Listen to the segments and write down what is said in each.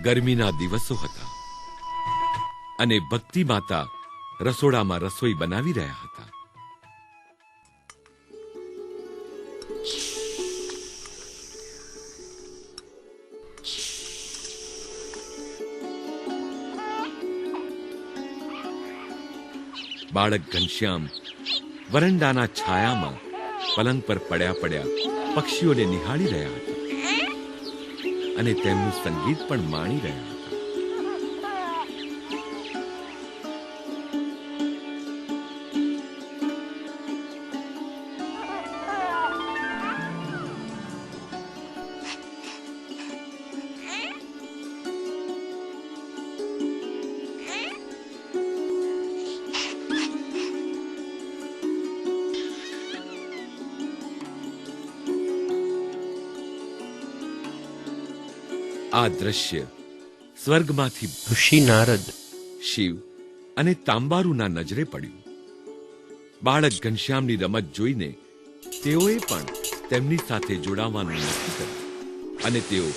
ગરમીના દિવસો હતા અને ભક્તિ માતા રસોડામાં રસોઈ બનાવી રહ્યા હતા. બાળક ઘનશ્યામ વરંડાના છાયામાં પલંગ પર પડ્યા પક્ષીઓને નિહાળી રહ્યા હતા અને તેમનું સંગીત પણ માણી રહ્યા હતા. આ દ્રશ્ય સ્વર્ગમાંથી ઋષિ નારદ, શિવ અને તાંબારુના નજરે પડ્યું. બાળક ઘનશ્યામની રમત જોઈને તેઓએ પણ તેમની સાથે જોડાવાનું નક્કી કર્યું અને તેઓ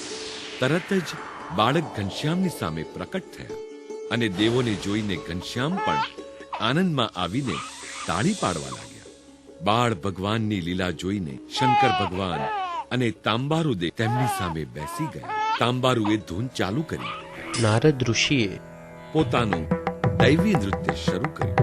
તરત જ બાળક ઘનશ્યામની સામે પ્રકટ થયા અને દેવોને જોઈને ઘનશ્યામ પણ આનંદમાં આવીને તાળી પાડવા લાગ્યા. બાળ ભગવાનની લીલા જોઈને શંકર ભગવાન અને તાંબારુદેવ તેમની સામે બેસી ગયા. તાંબારુએ ધૂન ચાલુ કરી. નારદ ઋષિએ પોતાનું દૈવી નૃત્ય શરૂ કર્યું.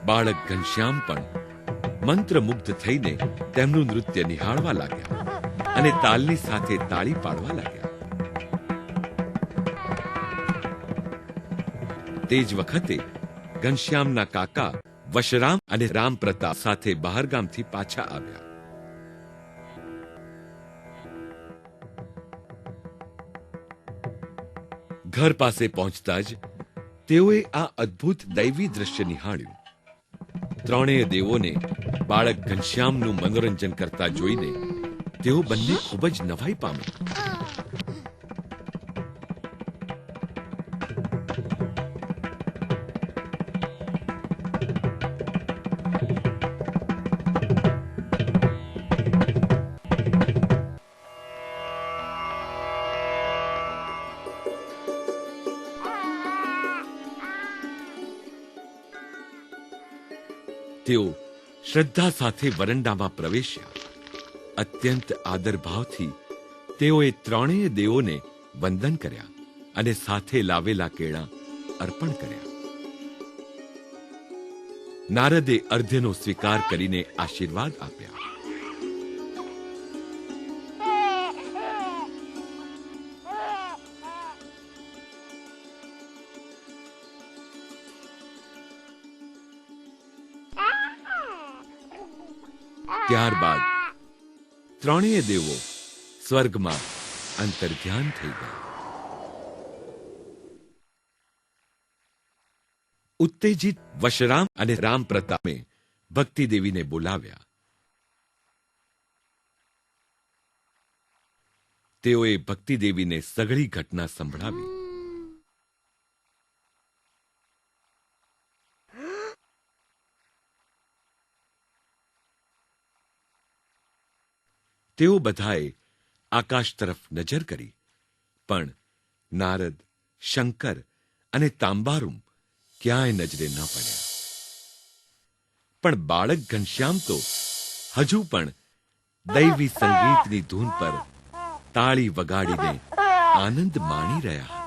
બાળક ઘનશ્યામ પણ મંત્રમુગ્ધ થઈને તેમનું નૃત્ય નિહાળવા લાગ્યા અને તાલની સાથે તાળી પાડવા લાગ્યા. તે જ વખતે ઘનશ્યામના કાકા વશરામ અને રામપ્રતાપ સાથે બહારગામથી પાછા આવ્યા. ઘર પાસે પહોંચતા જ તેઓએ આ અદ્ભુત દૈવી દ્રશ્ય નિહાળ્યું. ત્રણેય દેવોને બાળક ઘનશ્યામનું મનોરંજન કરતા જોઈને તેઓ બંને ખૂબ જ નવાઈ પામ્યા. તેઓ શ્રદ્ધા સાથે વરંડામાં પ્રવેશ્યા. અત્યંત આદરભાવથી તેઓએ ત્રણેય દેવોને વંદન કર્યા અને સાથે લાવેલા કેળા અર્પણ કર્યા. નારદે અર્ધ્યનો સ્વીકાર કરીને આશીર્વાદ આપ્યા. ત્યારબાદ ત્રણેય દેવો સ્વર્ગમાં અંતર્ધ્યાન થઈ ગયા. ઉત્તેજિત વશરામ અને રામપ્રતાપે ભક્તિદેવીને બોલાવ્યા. તેઓએ ભક્તિદેવીને સઘળી ઘટના સંભળાવી. તેઓ બધાએ આકાશ તરફ નજર કરી, પણ નારદ, શંકર અને તાંબારુમ ક્યાંય નજરે ન પડ્યા. પણ બાળક ઘનશ્યામ તો હજુ પણ દૈવી સંગીતની ધૂન પર તાળી વગાડીને આનંદ માણી રહ્યા હતા.